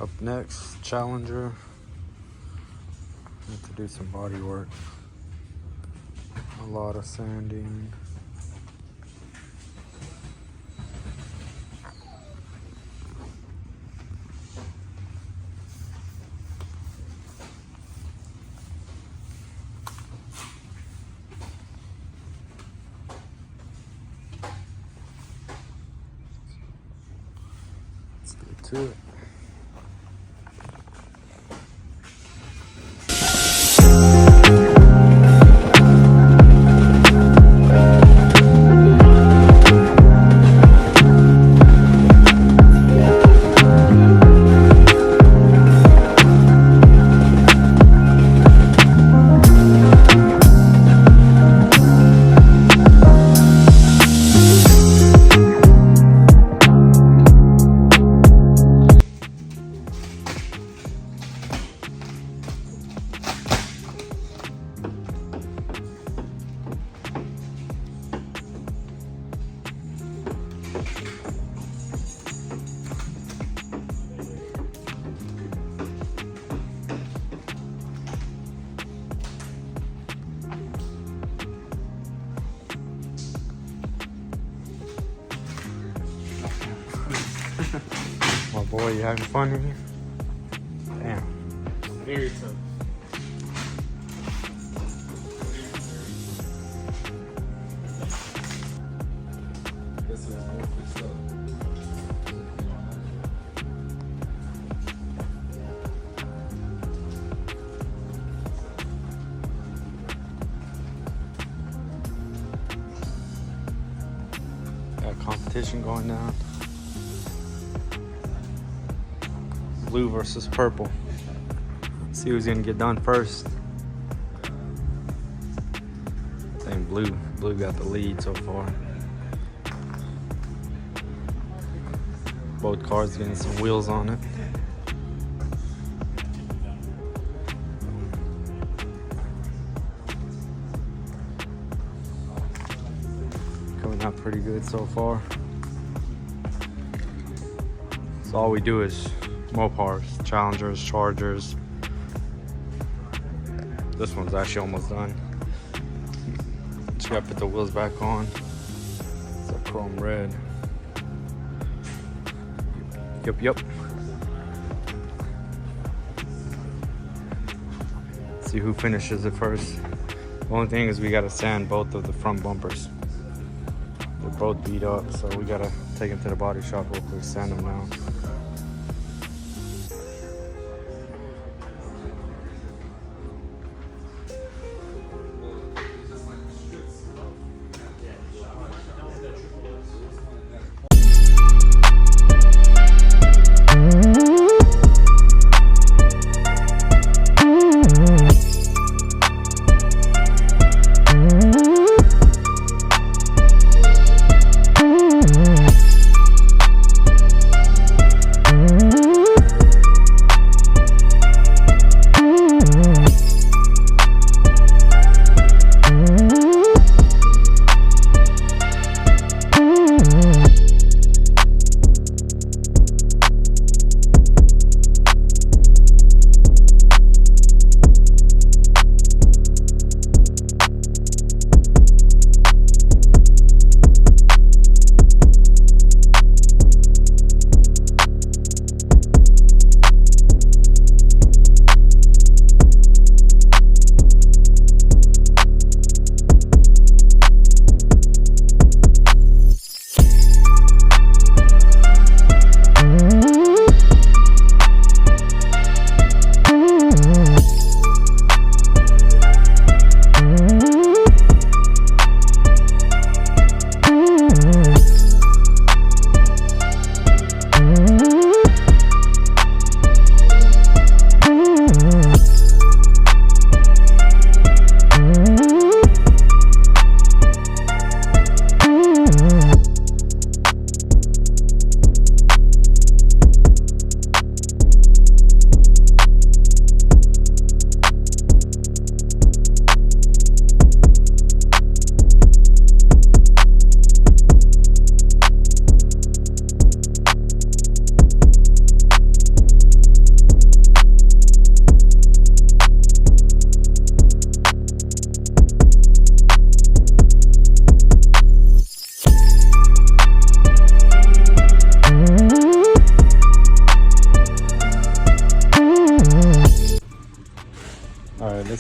Up next, Challenger. Need to do some body work. A lot of sanding. Let's get to it. My boy, you having fun in here? Damn. Very tough. This is more for stuff. Got competition going down. Blue versus purple. See who's gonna get done first. I think blue got the lead so far. Both cars getting some wheels on it. Coming out pretty good so far. So all we do is Mopars, Challengers, Chargers. This one's actually almost done. Just gotta put the wheels back on. It's a chrome red. Yep. See who finishes it first. The only thing is we gotta sand both of the front bumpers. They're both beat up, so we gotta take them to the body shop real quick, sand them down.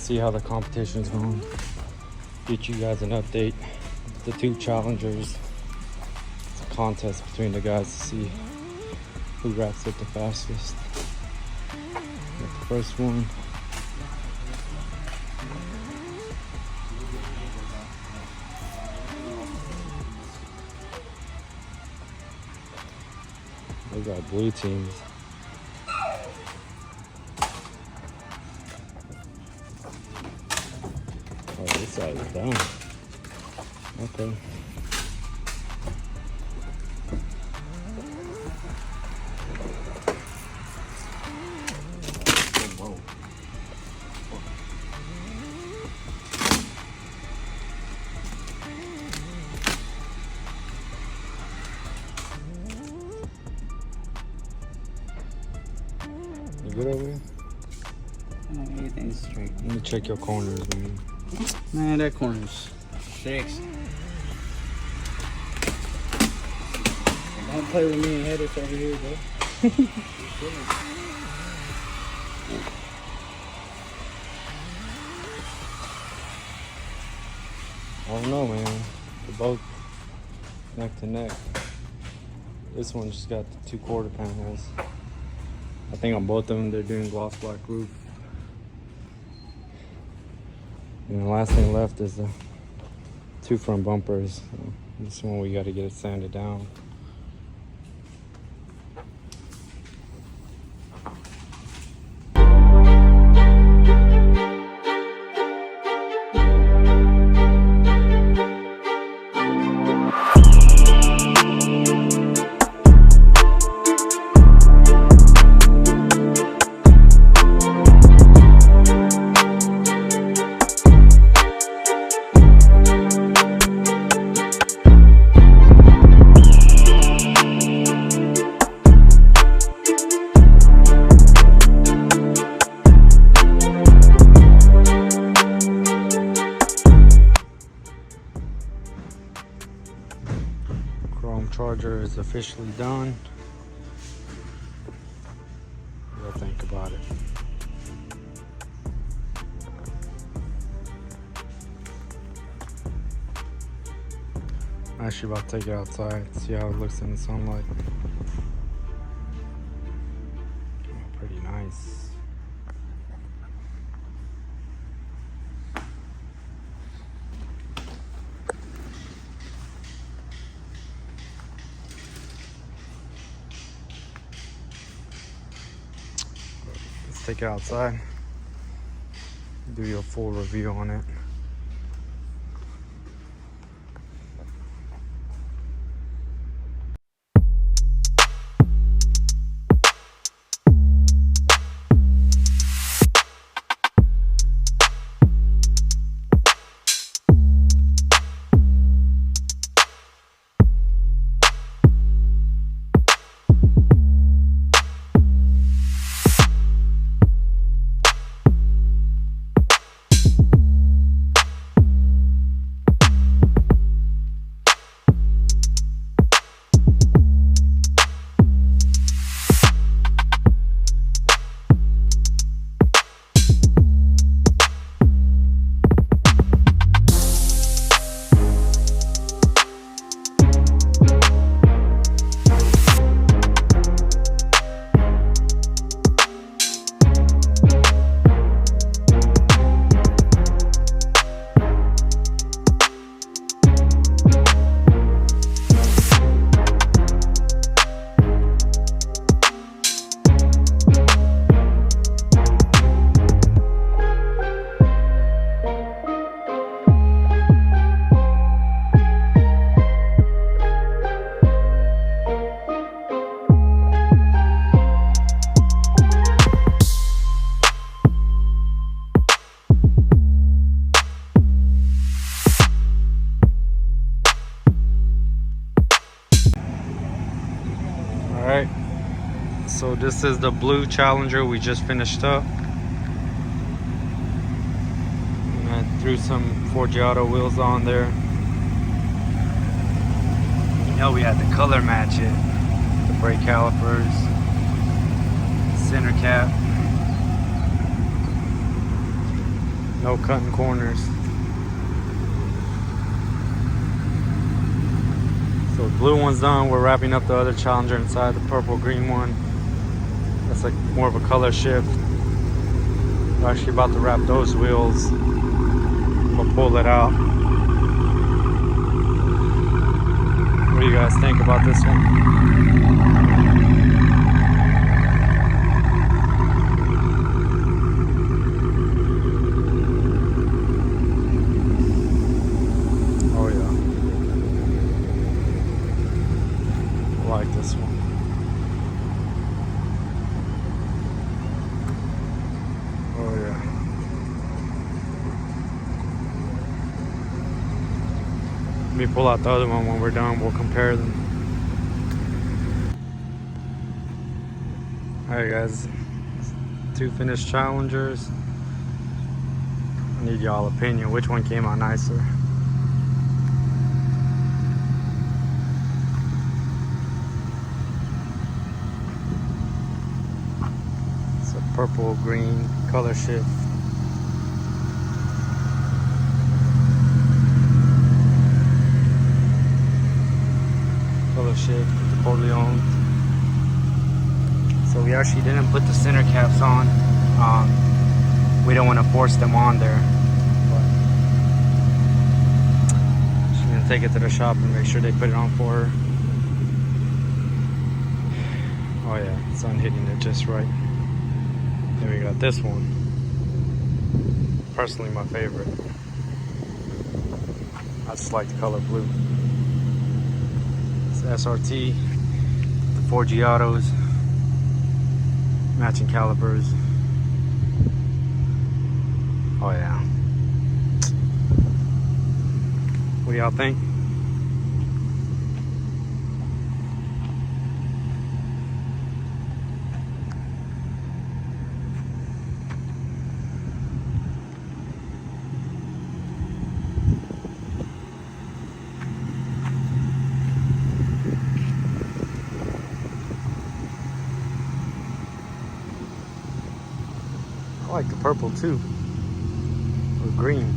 see how the competition is going. Get you guys an update. The two challengers. It's a contest between the guys to see who wraps it the fastest. Got the first one. We got blue teams. Oh, this side is down. Okay. Whoa. You good over here? Everything's straight. Let me check your corners, man. Man, that corner's sexy. Don't play with me and headers over here, bro. I don't know, man. They're both neck to neck. This one just got the 2 quarter panels. I think on both of them they're doing gloss black roof. And the last thing left is the 2 front bumpers. This one we got to get it sanded down. Chrome charger is officially done. What do you think about it? I'm actually about to take it outside, see how it looks in the sunlight. Oh, pretty nice. Let's take it outside, do you a full review on it. Alright, so this is the blue Challenger we just finished up. And I threw some Forgiato wheels on there. You know we had to color match it. The brake calipers, center cap. No cutting corners. So the blue one's done. We're wrapping up the other Challenger inside, the purple green one. That's like more of a color shift. We're actually about to wrap those wheels. I'm gonna pull it out. What do you guys think about this one? Oh yeah. I like this one. Oh yeah. Let me pull out the other one when we're done. We'll compare them. Alright guys, 2 finished Challengers. I need y'all opinion. Which one came out nicer? It's a purple green color shift. Color shift with the Corleone. So we actually didn't put the center caps on. We don't want to force them on there. But she's gonna take it to the shop and make sure they put it on for her. Oh yeah, sun hitting it just right. Then we got this one. Personally my favorite. I just like the color blue. It's SRT, the 4G autos, matching calipers. Oh yeah. What do y'all think? I like the purple too, or green.